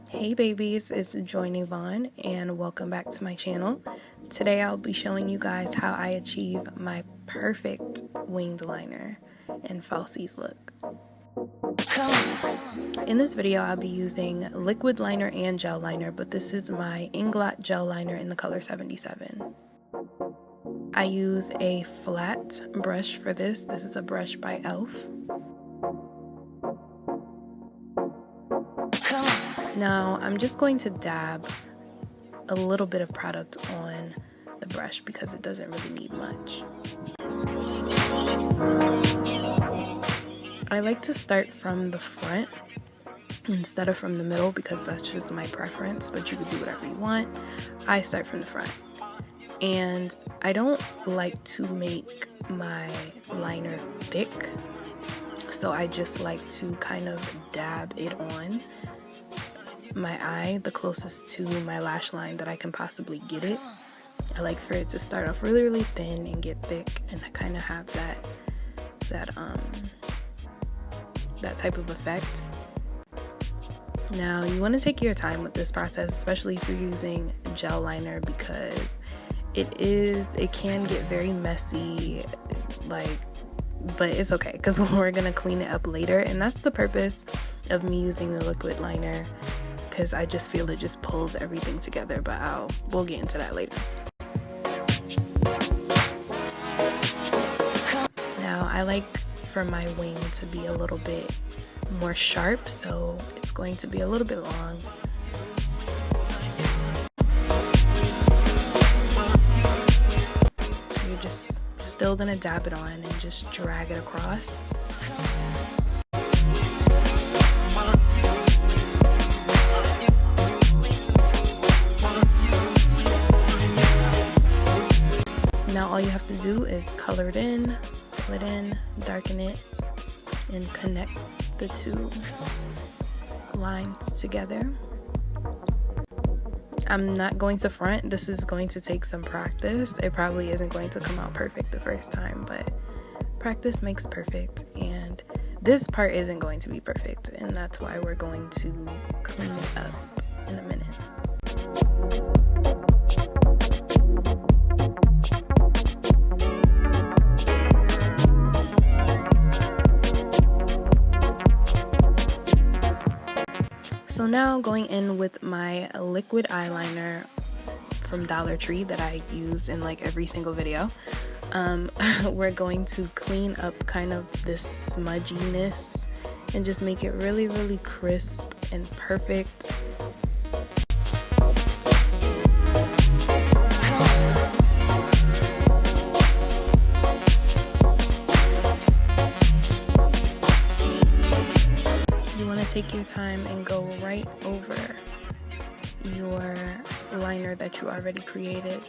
Hey babies, it's Joynavon and welcome back to my channel. Today I'll be showing you guys how I achieve my perfect winged liner and falsies look. In this video I'll be using liquid liner and gel liner, but this is my Inglot gel liner in the color 77. I use a flat brush for this. This is a brush by e.l.f. Now I'm just going to dab a little bit of product on the brush because it doesn't really need much. I like to start from the front instead of from the middle because that's just my preference, but you can do whatever you want. I start from the front. And I don't like to make my liner thick, so I just like to kind of dab it on my eye the closest to my lash line that I can possibly get it. I like for it to start off really, really thin and get thick, and I kind of have that type of effect. Now you want to take your time with this process, especially if you're using gel liner, because it can get very messy, but it's okay because we're gonna clean it up later, and that's the purpose of me using the liquid liner, because I just feel it just pulls everything together, but we'll get into that later. Now I like for my wing to be a little bit more sharp, so it's going to be a little bit long. So you're just still gonna dab it on and just drag it across. Now all you have to do is color it in, fill it in, darken it, and connect the two lines together. I'm not going to front. This is going to take some practice. It probably isn't going to come out perfect the first time, but practice makes perfect, and this part isn't going to be perfect, and that's why we're going to clean it up in a minute. So now going in with my liquid eyeliner from Dollar Tree that I use in like every single video, we're going to clean up kind of this smudginess and just make it really, really crisp and perfect. Take your time and go right over your liner that you already created.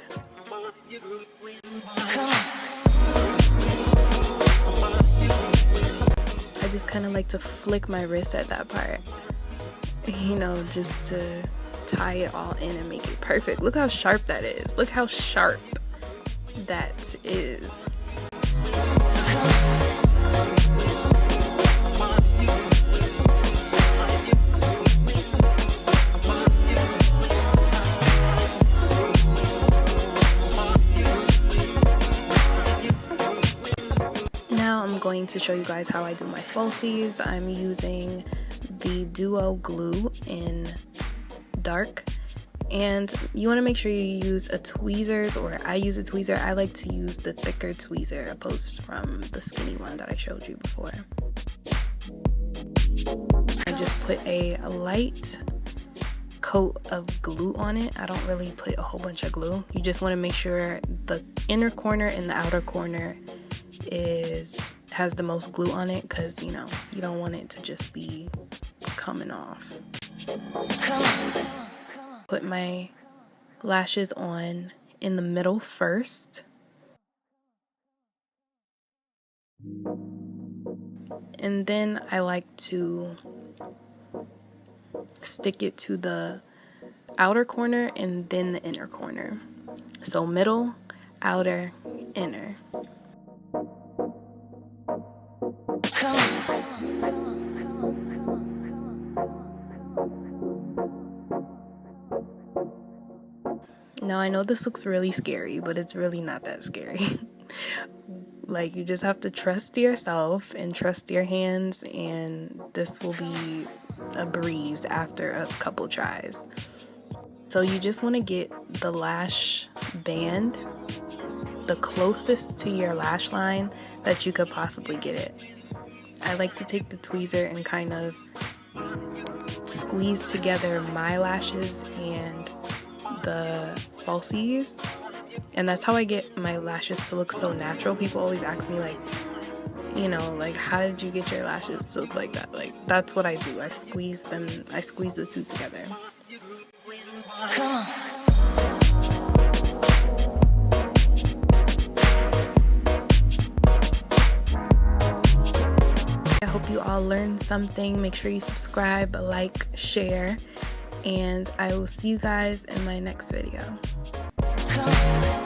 I just kind of like to flick my wrist at that part, you know, just to tie it all in and make it perfect. Look how sharp that is. Look how sharp that is. I'm going to show you guys how I do my falsies. I'm using the Duo glue in dark, and you want to make sure you use a tweezers, or I use a tweezer. I like to use the thicker tweezer opposed from the skinny one that I showed you before. I just put a light coat of glue on it. I don't really put a whole bunch of glue. You just want to make sure the inner corner and the outer corner has the most glue on it, because you know you don't want it to just be coming off. Put my lashes on in the middle first, and then I like to stick it to the outer corner and then the inner corner. So middle, outer, inner. Now I know this looks really scary, but it's really not that scary. Like, you just have to trust yourself and trust your hands, and this will be a breeze after a couple tries. So you just want to get the lash band the closest to your lash line that you could possibly get it. I like to take the tweezer and kind of squeeze together my lashes and the falsies, and that's how I get my lashes to look so natural. People always ask me, like, you know, like, how did you get your lashes to look like that? Like, that's what I do. I squeeze the two together. Come on. I hope you all learned something. Make sure you subscribe, like, share, and I will see you guys in my next video. Come on.